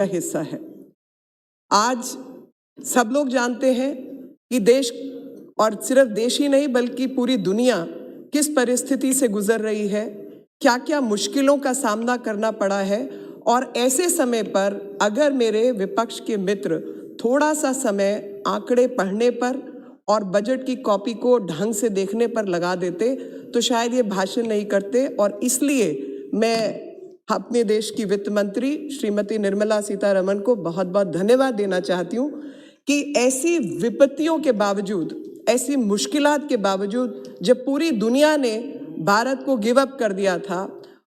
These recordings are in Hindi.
का हिस्सा है। आज सब लोग जानते हैं कि देश, और सिर्फ देश ही नहीं बल्कि पूरी दुनिया किस परिस्थिति से गुजर रही है, क्या क्या मुश्किलों का सामना करना पड़ा है। और ऐसे समय पर अगर मेरे विपक्ष के मित्र थोड़ा सा समय आंकड़े पढ़ने पर और बजट की कॉपी को ढंग से देखने पर लगा देते तो शायद ये भाषण नहीं करते। और इसलिए मैं अपने देश की वित्त मंत्री श्रीमती निर्मला सीतारमण को बहुत बहुत धन्यवाद देना चाहती हूँ कि ऐसी विपत्तियों के बावजूद, ऐसी मुश्किलात के बावजूद, जब पूरी दुनिया ने भारत को गिव अप कर दिया था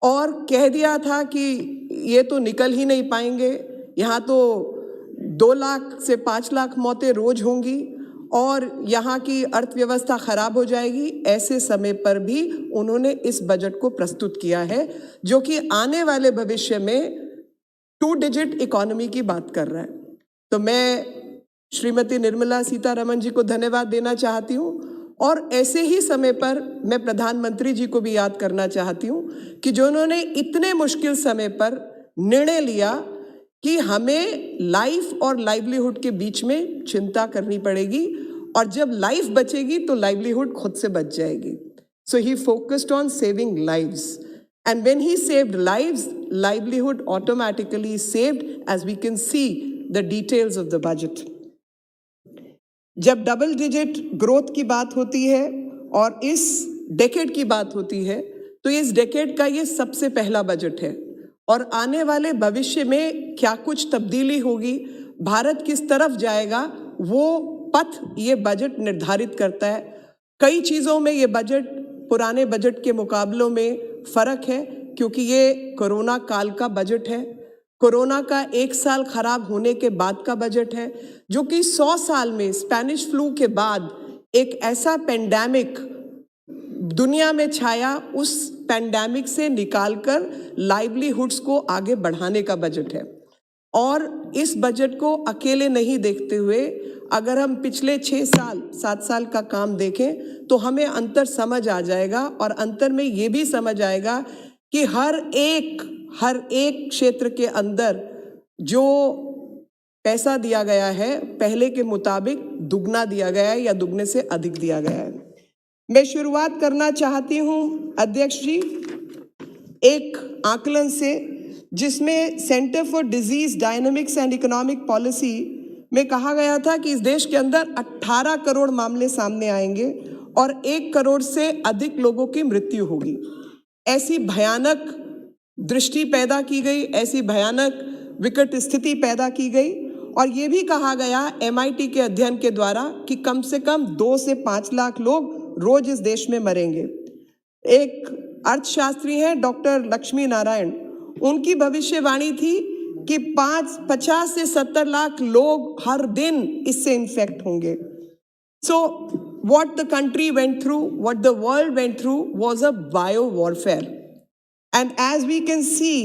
और कह दिया था कि ये तो निकल ही नहीं पाएंगे, यहाँ तो 2 लाख से 5 लाख मौतें रोज होंगी और यहाँ की अर्थव्यवस्था खराब हो जाएगी, ऐसे समय पर भी उन्होंने इस बजट को प्रस्तुत किया है जो कि आने वाले भविष्य में 2 डिजिट इकोनॉमी की बात कर रहा है। तो मैं श्रीमती निर्मला सीतारमण जी को धन्यवाद देना चाहती हूँ और ऐसे ही समय पर मैं प्रधानमंत्री जी को भी याद करना चाहती हूँ कि जो उन्होंने इतने मुश्किल समय पर निर्णय लिया कि हमें लाइफ और लाइवलीहुड के बीच में चिंता करनी पड़ेगी और जब लाइफ बचेगी तो लाइवलीहुड खुद से बच जाएगी। So he focused on saving lives and when he saved lives, livelihood automatically saved, as we can see the details of the budget. जब डबल डिजिट ग्रोथ की बात होती है और इस डेकेड की बात होती है तो इस डेकेड का ये सबसे पहला बजट है और आने वाले भविष्य में क्या कुछ तब्दीली होगी, भारत किस तरफ जाएगा, वो पथ ये बजट निर्धारित करता है। कई चीज़ों में ये बजट पुराने बजट के मुकाबलों में फ़र्क है क्योंकि ये कोरोना काल का बजट है, कोरोना का 1 साल खराब होने के बाद का बजट है, जो कि 100 साल में स्पेनिश फ्लू के बाद एक ऐसा पेंडेमिक दुनिया में छाया, उस पेंडेमिक से निकालकर लाइवलीहुड्स को आगे बढ़ाने का बजट है। और इस बजट को अकेले नहीं देखते हुए अगर हम पिछले 6 साल 7 साल का काम देखें तो हमें अंतर समझ आ जाएगा और अंतर में ये भी समझ आएगा कि हर एक क्षेत्र के अंदर जो पैसा दिया गया है पहले के मुताबिक दुगना दिया गया है या दुगने से अधिक दिया गया है। मैं शुरुआत करना चाहती हूँ अध्यक्ष जी एक आकलन से जिसमें centre for disease dynamics and economic policy में कहा गया था कि इस देश के अंदर 18 करोड़ मामले सामने आएंगे और 1 करोड़ से अधिक लोगों की मृत्यु होगी। ऐसी भयानक दृष्टि पैदा की गई, ऐसी भयानक विकट स्थिति पैदा की गई और ये भी कहा गया MIT के अध्ययन के द्वारा कि कम से कम 2 से 5 लाख लोग रोज इस देश में मरेंगे। एक अर्थशास्त्री हैं डॉक्टर लक्ष्मी नारायण, उनकी भविष्यवाणी थी कि 50 से 70 लाख लोग हर दिन इससे इन्फेक्ट होंगे। So what the country went through, what the world went through was a bio warfare and as we can see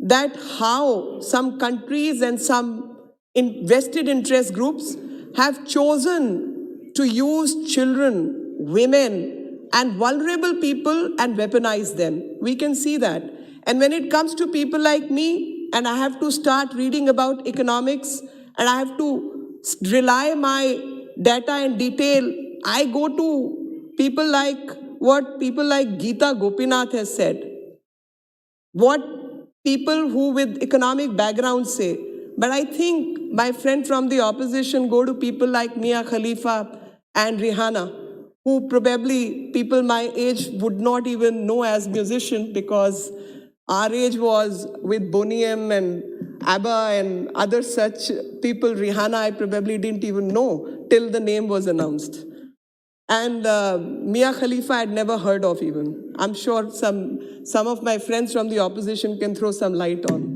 that how some countries and some vested interest groups have chosen to use children, women and vulnerable people and weaponize them. We can see that. And when it comes to people like me and I have to start reading about economics and I have to rely my data and detail, I go to people like what people like Geeta Gopinath has said, what people who with economic background say. But I think my friend from the opposition go to people like Mia Khalifa and Rihanna, who probably people my age would not even know as musicians because our age was with Boney M and ABBA and other such people. Rihanna I probably didn't even know till the name was announced. And Mia Khalifa I'd never heard of even. I'm sure some of my friends from the opposition can throw some light on.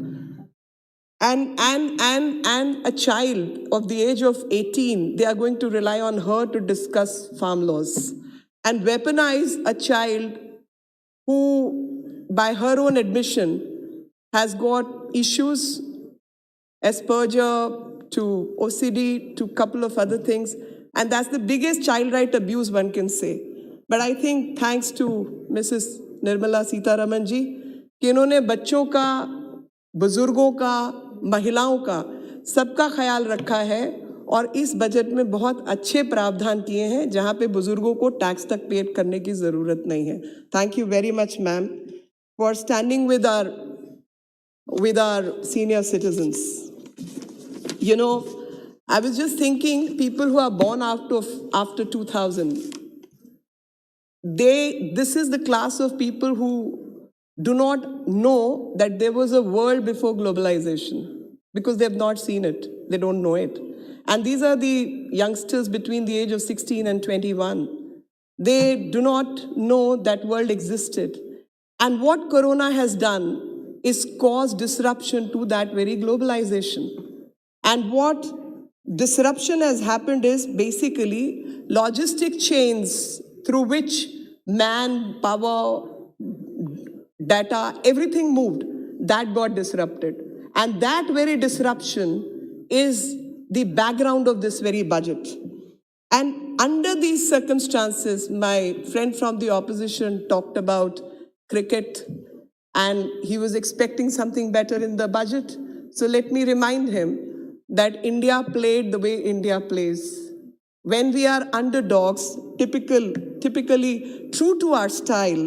And a child of the age of 18, they are going to rely on her to discuss farm laws and weaponize a child who, by her own admission, has got issues, Asperger to OCD to a couple of other things. And that's the biggest child right abuse one can say. But I think thanks to Mrs. Nirmala Sitharaman ji, कि इन्होंने बच्चों का, बुजुर्गों का, महिलाओं का, सबका ख्याल रखा है और इस बजट में बहुत अच्छे प्रावधान किए हैं जहां पे बुजुर्गों को टैक्स तक पे करने की जरूरत नहीं है. Thank you very much ma'am for standing with our senior citizens. You know, I was just thinking, people who are born after 2000, this is the class of people who do not know that there was a world before globalization because they have not seen it, they don't know it. And these are the youngsters between the age of 16 and 21. They do not know that world existed. And what Corona has done is cause disruption to that very globalization. And what disruption has happened is basically logistic chains through which man, power, data, everything moved, that got disrupted. And that very disruption is the background of this very budget. And under these circumstances, my friend from the opposition talked about cricket, and he was expecting something better in the budget. So let me remind him that India played the way India plays. When we are underdogs, typically true to our style,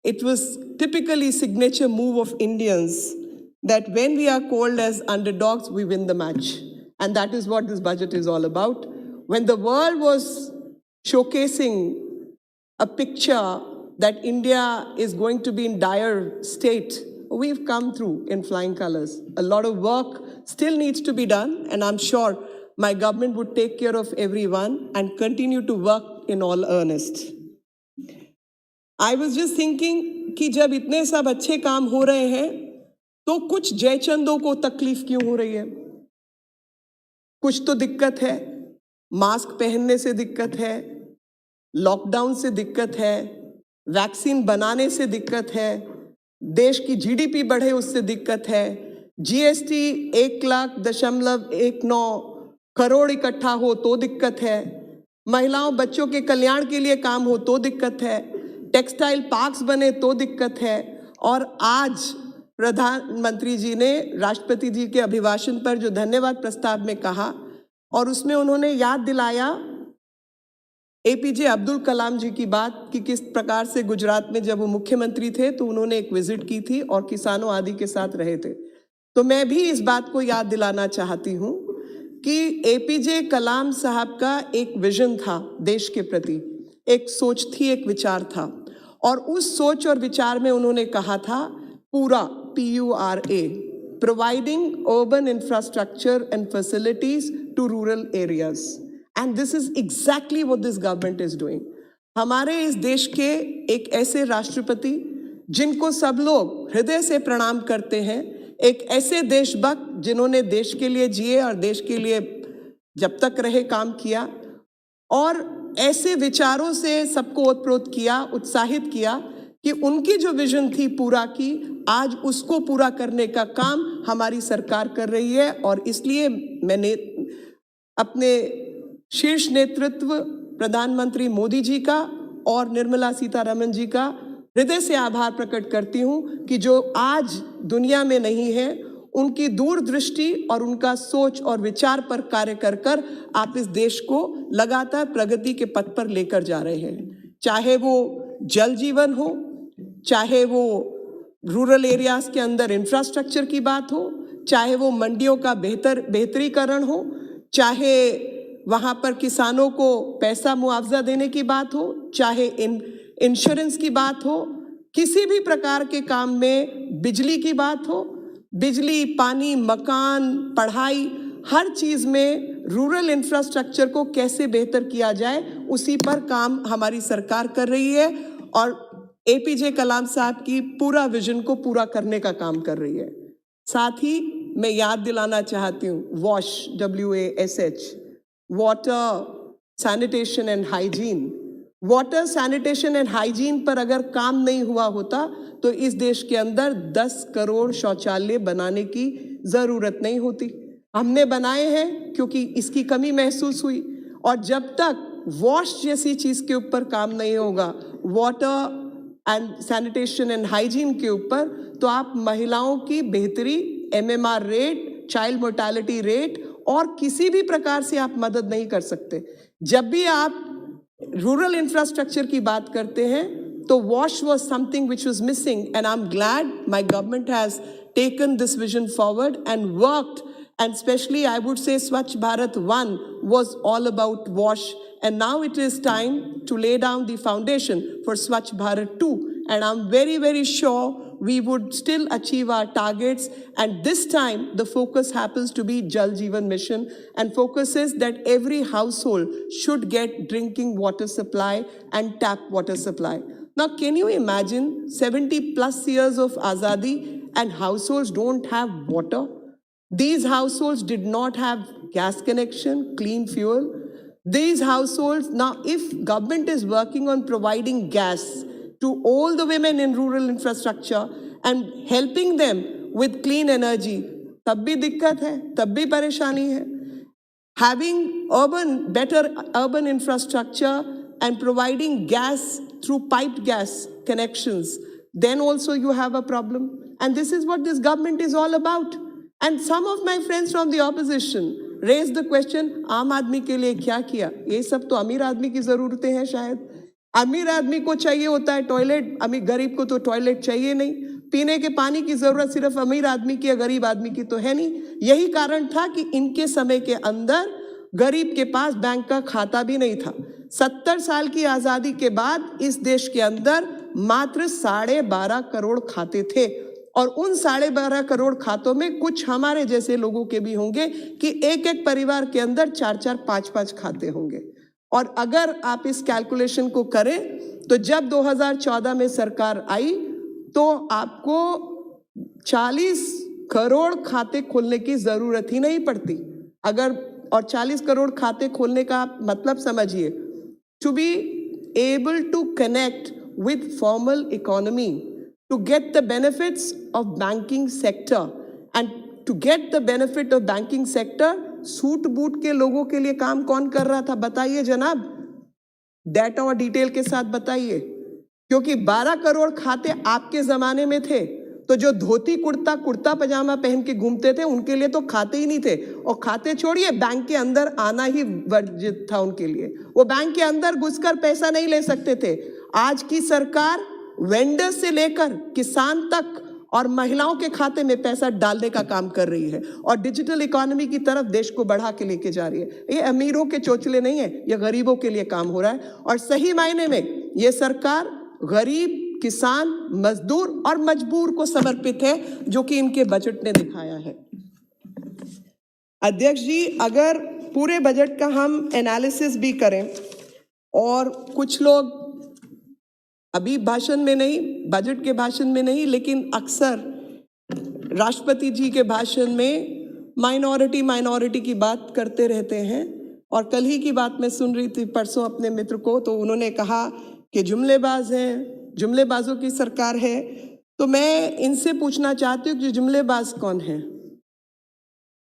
it was typically signature move of Indians that when we are called as underdogs, we win the match. And that is what this budget is all about. When the world was showcasing a picture that India is going to be in dire state, we've come through in flying colors. A lot of work still needs to be done, and I'm sure my government would take care of everyone and continue to work in all earnest. I was just thinking कि जब इतने सब अच्छे काम हो रहे हैं तो कुछ जयचंदों को तकलीफ क्यों हो रही है? कुछ तो दिक्कत है, मास्क पहनने से दिक्कत है, लॉकडाउन से दिक्कत है, वैक्सीन बनाने से दिक्कत है, देश की जीडीपी बढ़े उससे दिक्कत है, जीएसटी 1,19 करोड़ इकट्ठा हो तो दिक्कत है, महिलाओं बच्चों के कल्याण के लिए काम हो तो दिक्कत है, टेक्सटाइल पार्क्स बने तो दिक्कत है. और आज प्रधानमंत्री जी ने राष्ट्रपति जी के अभिभाषण पर जो धन्यवाद प्रस्ताव में कहा और उसमें उन्होंने याद दिलाया एपीजे अब्दुल कलाम जी की बात कि किस प्रकार से गुजरात में जब वो मुख्यमंत्री थे तो उन्होंने एक विजिट की थी और किसानों आदि के साथ रहे थे. तो मैं भी इस बात को याद दिलाना चाहती हूँ कि एपीजे कलाम साहब का एक विजन था देश के प्रति, एक सोच थी, एक विचार था, और उस सोच और विचार में उन्होंने कहा था पूरा PURA, providing urban infrastructure and facilities to rural areas. And this is exactly what this government is doing. हमारे इस देश के एक ऐसे राष्ट्रपति जिनको सब लोग हृदय से प्रणाम करते हैं, एक ऐसे देशभक्त जिन्होंने देश के लिए जिए और देश के लिए जब तक रहे काम किया, और ऐसे विचारों से सबको ओतप्रोत किया, उत्साहित किया कि उनकी जो विजन थी पूरा की, आज उसको पूरा करने का काम हमारी सरकार कर रही है. और इसलिए मैंने अपने शीर्ष नेतृत्व प्रधानमंत्री मोदी जी का और निर्मला सीतारमण जी का हृदय से आभार प्रकट करती हूँ कि जो आज दुनिया में नहीं है, उनकी दूरदृष्टि और उनका सोच और विचार पर कार्य कर कर आप इस देश को लगातार प्रगति के पथ पर लेकर जा रहे हैं. चाहे वो जल जीवन हो, चाहे वो रूरल एरियाज के अंदर इंफ्रास्ट्रक्चर की बात हो, चाहे वो मंडियों का बेहतरीकरण हो, चाहे वहाँ पर किसानों को पैसा मुआवजा देने की बात हो, चाहे इंश्योरेंस की बात हो, किसी भी प्रकार के काम में बिजली की बात हो, बिजली, पानी, मकान, पढ़ाई, हर चीज़ में रूरल इंफ्रास्ट्रक्चर को कैसे बेहतर किया जाए, उसी पर काम हमारी सरकार कर रही है और एपीजे कलाम साहब की पूरा विजन को पूरा करने का काम कर रही है. साथ ही मैं याद दिलाना चाहती हूँ WASH, WASH, water sanitation and hygiene. Water sanitation and hygiene पर अगर काम नहीं हुआ होता तो इस देश के अंदर 10 करोड़ शौचालय बनाने की ज़रूरत नहीं होती. हमने बनाए हैं क्योंकि इसकी कमी महसूस हुई, और जब तक वॉश जैसी चीज़ के ऊपर काम नहीं होगा, water and sanitation and hygiene के ऊपर, तो आप महिलाओं की बेहतरी MMR rate, child mortality rate और किसी भी प्रकार से आप मदद नहीं कर सकते। जब भी आप रूरल इंफ्रास्ट्रक्चर की बात करते हैं तो wash was something which was missing, and I am glad my government has taken this vision forward and worked, and especially I would say Swachh Bharat 1 was all about wash, and now it is time to lay down the foundation for Swachh Bharat 2, and I'm very, very sure we would still achieve our targets, and this time the focus happens to be Jal Jeevan Mission, and focus is that every household should get drinking water supply and tap water supply. Now, can you imagine 70 plus years of Azadi and households don't have water? These households did not have gas connection, clean fuel. These households, now if government is working on providing gas to all the women in rural infrastructure and helping them with clean energy, तब भी दिक्कत है, तब भी परेशानी है. Having better urban infrastructure and providing gas through piped gas connections, then also you have a problem. And this is what this government is all about. And some of my friends from the opposition raised the question, आम आदमी के लिए क्या किया? ये सब तो अमीर आदमी की जरूरतें हैं शायद. अमीर आदमी को चाहिए होता है टॉयलेट, अमीर गरीब को तो टॉयलेट चाहिए नहीं. पीने के पानी की जरूरत सिर्फ अमीर आदमी की या गरीब आदमी की तो है नहीं. यही कारण था कि इनके समय के अंदर गरीब के पास बैंक का खाता भी नहीं था. 70 साल की आजादी के बाद इस देश के अंदर मात्र 12.5 करोड़ खाते थे, और उन 12.5 करोड़ खातों में कुछ हमारे जैसे लोगों के भी होंगे कि एक एक परिवार के अंदर 4-4, 5-5 खाते होंगे. और अगर आप इस कैलकुलेशन को करें तो जब 2014 में सरकार आई तो आपको 40 करोड़ खाते खोलने की जरूरत ही नहीं पड़ती. अगर और 40 करोड़ खाते खोलने का आप मतलब समझिए, to be able to connect with formal economy, to get the benefits of banking sector, and to get the benefit of banking sector, suit boot के लोगों के लिए काम कौन कर रहा था बताइए जनाब, डेटा और डिटेल के साथ बताइए. क्योंकि 12 करोड़ खाते आपके जमाने में थे तो जो धोती कुर्ता पजामा पहन के घूमते थे उनके लिए तो खाते ही नहीं थे, और खाते छोड़िए बैंक के अंदर आना ही वर्जित था उनके लिए. वो बैंक के अंदर घुसकर पैसा नहीं ले सकते थे. आज की सरकार वेंडर से लेकर किसान तक और महिलाओं के खाते में पैसा डालने का काम कर रही है और डिजिटल इकोनॉमी की तरफ देश को बढ़ा के लेके जा रही है. ये अमीरों के चोचले नहीं है, ये गरीबों के लिए काम हो रहा है. और सही मायने में ये सरकार गरीब, किसान, मजदूर और मजबूर को समर्पित है, जो कि इनके बजट ने दिखाया है. अध्यक्ष जी, अगर पूरे बजट का हम एनालिसिस भी करें, और कुछ लोग अभी भाषण में नहीं, बजट के भाषण में नहीं, लेकिन अक्सर राष्ट्रपति जी के भाषण में माइनॉरिटी की बात करते रहते हैं. और कल ही की बात मैं सुन रही थी परसों अपने मित्र को, तो उन्होंने कहा कि जुमलेबाज हैं, जुमलेबाजों की सरकार है. तो मैं इनसे पूछना चाहती हूँ कि जुमलेबाज कौन हैं?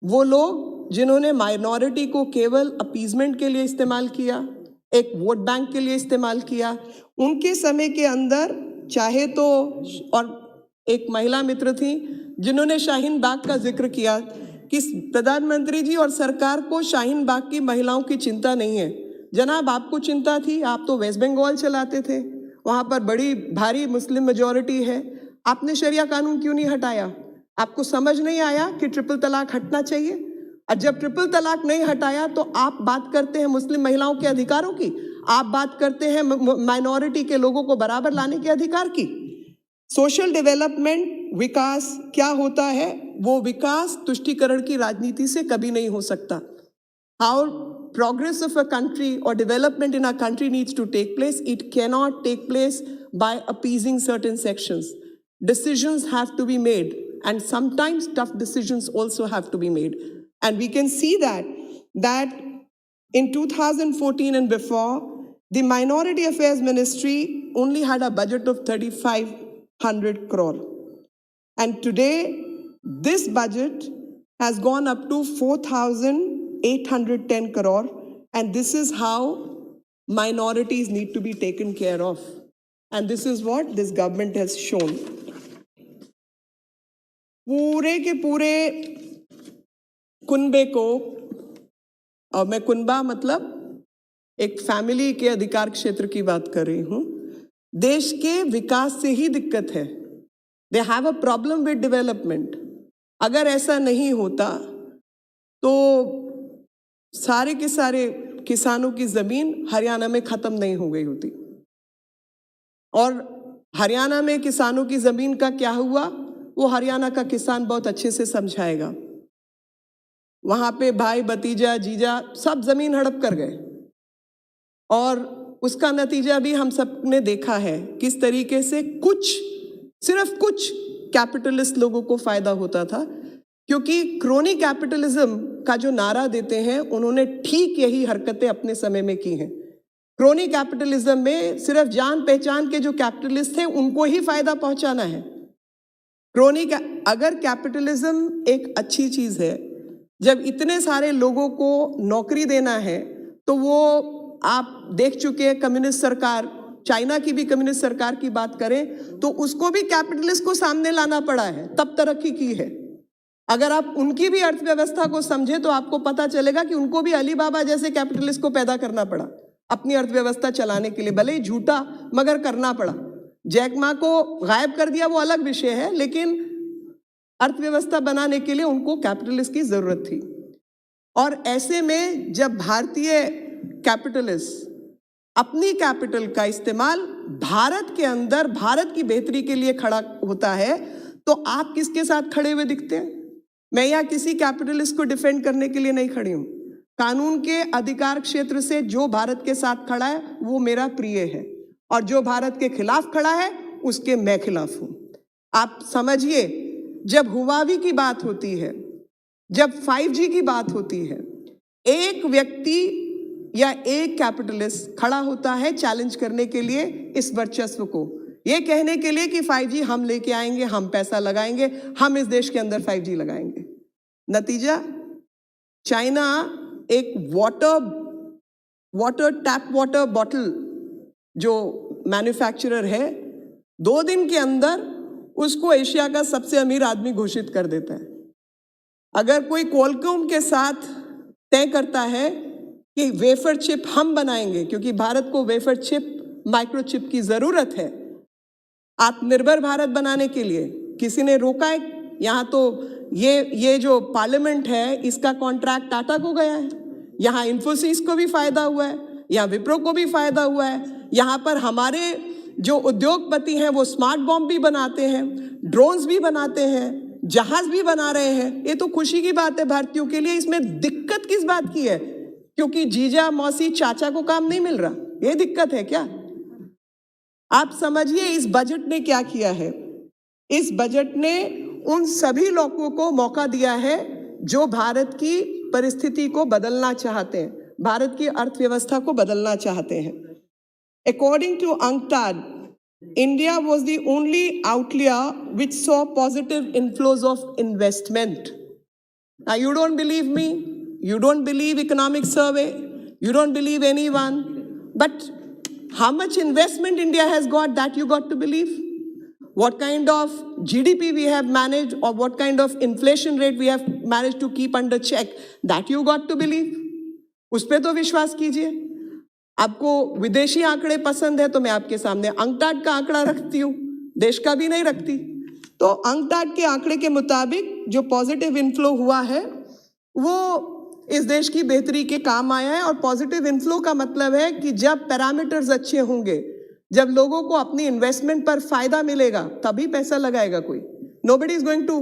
वो लोग जिन्होंने माइनॉरिटी को केवल अपीजमेंट के लिए इस्तेमाल किया, एक वोट बैंक के लिए इस्तेमाल किया. उनके समय के अंदर चाहे तो, और एक महिला मित्र थी जिन्होंने शाहीन बाग का जिक्र किया कि प्रधानमंत्री जी और सरकार को शाहीन बाग की महिलाओं की चिंता नहीं है. जनाब, आपको चिंता थी, आप तो वेस्ट बंगाल चलाते थे, वहाँ पर बड़ी भारी मुस्लिम मेजॉरिटी है. आपने शरिया कानून क्यों नहीं हटाया? आपको समझ नहीं आया कि ट्रिपल तलाक हटना चाहिए? और जब ट्रिपल तलाक नहीं हटाया तो आप बात करते हैं मुस्लिम महिलाओं के अधिकारों की, आप बात करते हैं माइनॉरिटी के लोगों को बराबर लाने के अधिकार की. सोशल डेवलपमेंट, विकास क्या होता है? वो विकास तुष्टीकरण की राजनीति से कभी नहीं हो सकता. How progress of a country or development in a country needs to take place, it cannot take place by appeasing certain sections. Decisions have to be made, and sometimes tough decisions also have to be made. And we can see that in 2014 and before, the Minority Affairs Ministry only had a budget of 3,500 crore. And today, this budget has gone up to 4,810 crore. And this is how minorities need to be taken care of. And this is what this government has shown. पूरे के पूरे कुनबे को, और मैं कुनबा मतलब एक फैमिली के अधिकार क्षेत्र की बात कर रही हूं, देश के विकास से ही दिक्कत है। They have a problem with development. अगर ऐसा नहीं होता तो सारे के सारे किसानों की जमीन हरियाणा में खत्म नहीं हो गई होती। और हरियाणा में किसानों की जमीन का क्या हुआ वो हरियाणा का किसान बहुत अच्छे से समझाएगा। वहां पे भाई भतीजा जीजा सब जमीन हड़प कर गए और उसका नतीजा भी हम सब ने देखा है, किस तरीके से सिर्फ कुछ कैपिटलिस्ट लोगों को फायदा होता था। क्योंकि क्रोनी कैपिटलिज्म का जो नारा देते हैं उन्होंने ठीक यही हरकतें अपने समय में की हैं। क्रोनी कैपिटलिज्म में सिर्फ जान पहचान के जो कैपिटलिस्ट थे उनको ही फायदा पहुंचाना है। अगर कैपिटलिज्म एक अच्छी चीज है, जब इतने सारे लोगों को नौकरी देना है, तो वो आप देख चुके हैं कम्युनिस्ट सरकार, चाइना की भी कम्युनिस्ट सरकार की बात करें तो उसको भी कैपिटलिस्ट को सामने लाना पड़ा है, तब तरक्की की है। अगर आप उनकी भी अर्थव्यवस्था को समझे तो आपको पता चलेगा कि उनको भी अलीबाबा जैसे कैपिटलिस्ट को पैदा करना पड़ा अपनी अर्थव्यवस्था चलाने के लिए, भले ही झूठा मगर करना पड़ा। जैक मा को गायब कर दिया वो अलग विषय है, लेकिन अर्थव्यवस्था बनाने के लिए उनको कैपिटलिस्ट की जरूरत थी। और ऐसे में जब भारतीय कैपिटलिस्ट अपनी कैपिटल का इस्तेमाल भारत के अंदर भारत की बेहतरी के लिए खड़ा होता है, तो आप किसके साथ खड़े हुए दिखते हैं? मैं यहाँ किसी कैपिटलिस्ट को डिफेंड करने के लिए नहीं खड़ी हूँ। कानून के अधिकार क्षेत्र से जो भारत के साथ खड़ा है वो मेरा प्रिय है, और जो भारत के खिलाफ खड़ा है उसके मैं खिलाफ हूं। आप समझिए, जब हुवावी की बात होती है, जब 5G की बात होती है, एक व्यक्ति या एक कैपिटलिस्ट खड़ा होता है चैलेंज करने के लिए इस वर्चस्व को, ये कहने के लिए कि 5G हम लेके आएंगे, हम पैसा लगाएंगे, हम इस देश के अंदर 5G लगाएंगे। नतीजा, चाइना एक टैप वाटर बॉटल जो मैन्युफैक्चरर है, 2 दिन के अंदर उसको एशिया का सबसे अमीर आदमी घोषित कर देता है। अगर कोई क्वालकॉम के साथ तय करता है कि वेफर चिप हम बनाएंगे, क्योंकि भारत को वेफर चिप माइक्रोचिप की जरूरत है आत्मनिर्भर भारत बनाने के लिए, किसी ने रोका है? यहाँ तो ये जो पार्लियामेंट है इसका कॉन्ट्रैक्ट टाटा को गया है, यहाँ इन्फोसिस को भी फायदा हुआ है, यहाँ विप्रो को भी फायदा हुआ है। यहाँ पर हमारे जो उद्योगपति हैं वो स्मार्ट बॉम्ब भी बनाते हैं, ड्रोन्स भी बनाते हैं, जहाज भी बना रहे हैं। ये तो खुशी की बात है भारतीयों के लिए। इसमें दिक्कत किस बात की है? क्योंकि जीजा मौसी चाचा को काम नहीं मिल रहा, ये दिक्कत है क्या? आप समझिए इस बजट ने क्या किया है। इस बजट ने उन सभी लोगों को मौका दिया है जो भारत की परिस्थिति को बदलना चाहते हैं, भारत की अर्थव्यवस्था को बदलना चाहते हैं। According to UNCTAD, India was the only outlier which saw positive inflows of investment. Now you don't believe me, you don't believe Economic Survey, you don't believe anyone, but how much investment India has got, that you got to believe. What kind of GDP we have managed, or what kind of inflation rate we have managed to keep under check, that you got to believe. उस पे तो विश्वास कीजिए। आपको विदेशी आंकड़े पसंद है तो मैं आपके सामने अंकटाड का आंकड़ा रखती हूँ, देश का भी नहीं रखती। तो अंकटाड के आंकड़े के मुताबिक जो पॉजिटिव इनफ्लो हुआ है वो इस देश की बेहतरी के काम आया है। और पॉजिटिव इनफ्लो का मतलब है कि जब पैरामीटर्स अच्छे होंगे, जब लोगों को अपनी इन्वेस्टमेंट पर फायदा मिलेगा, तभी पैसा लगाएगा कोई। Nobody is going to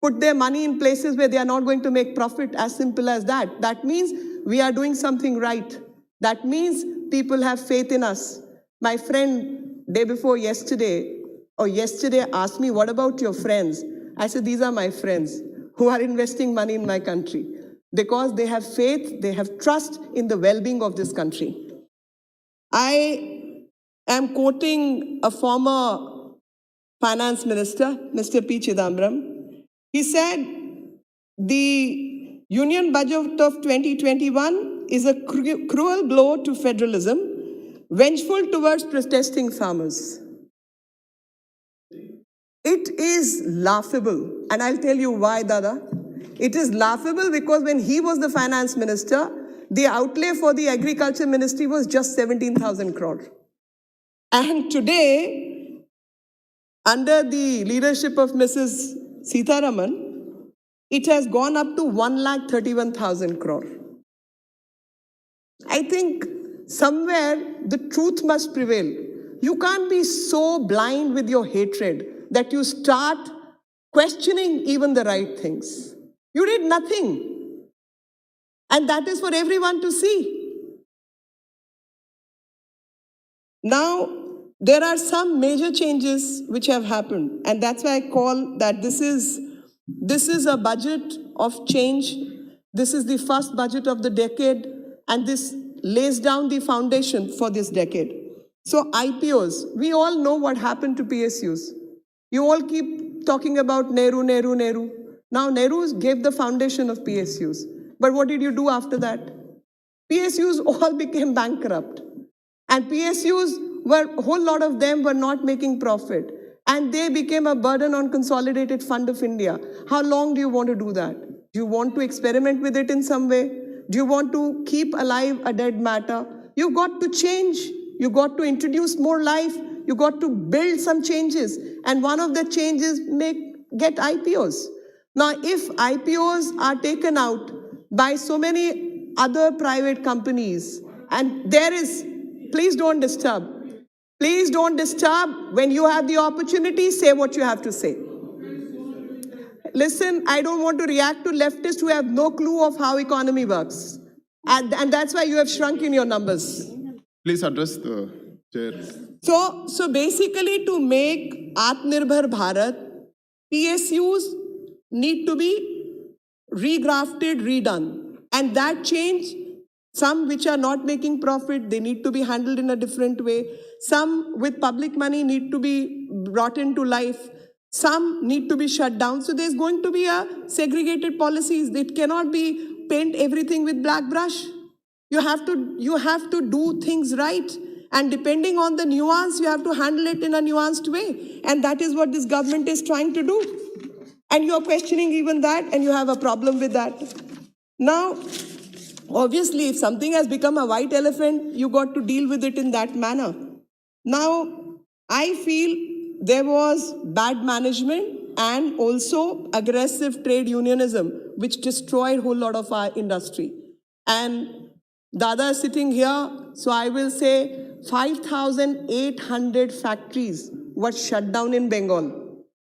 put their money in places where they are not going to make profit, as simple as that. That means we are doing something right. That means people have faith in us. My friend day before yesterday asked me, what about your friends? I said, these are my friends who are investing money in my country because they have faith, they have trust in the well-being of this country. I am quoting a former finance minister, Mr. P. Chidambaram. He said, the union budget of 2021 is a cruel blow to federalism, vengeful towards protesting farmers. It is laughable, and I'll tell you why, Dada. It is laughable because when he was the finance minister, the outlay for the agriculture ministry was just 17,000 crore. And today, under the leadership of Mrs. Sitharaman, it has gone up to 1,31,000 crore. I think somewhere the truth must prevail. You can't be so blind with your hatred that you start questioning even the right things. You did nothing. And that is for everyone to see. Now, there are some major changes which have happened. And that's why I call that this is a budget of change. This is the first budget of the decade. And this lays down the foundation for this decade. So IPOs, we all know what happened to PSUs. You all keep talking about Nehru, Nehru, Nehru. Now Nehru gave the foundation of PSUs. But what did you do after that? PSUs all became bankrupt. And PSUs a whole lot of them were not making profit. And they became a burden on Consolidated Fund of India. How long do you want to do that? Do you want to experiment with it in some way? Do you want to keep alive a dead matter? You've got to change. You got to introduce more life. You got to build some changes. And one of the changes get IPOs. Now, if IPOs are taken out by so many other private companies, and there is, please don't disturb. Please don't disturb. When you have the opportunity, say what you have to say. Listen, I don't want to react to leftists who have no clue of how economy works. And that's why you have shrunk in your numbers. Please address the chair. So basically, to make Atmanirbhar Bharat, PSUs need to be regrafted, redone. And that change, some which are not making profit, they need to be handled in a different way. Some with public money need to be brought into life. Some need to be shut down. So there's going to be a segregated policies. It cannot be paint everything with black brush. You have to do things right. And depending on the nuance, you have to handle it in a nuanced way. And that is what this government is trying to do. And you're questioning even that, and you have a problem with that. Now, obviously, if something has become a white elephant, you got to deal with it in that manner. Now, I feel there was bad management and also aggressive trade unionism, which destroyed a whole lot of our industry. And Dada is sitting here, so I will say 5,800 factories were shut down in Bengal.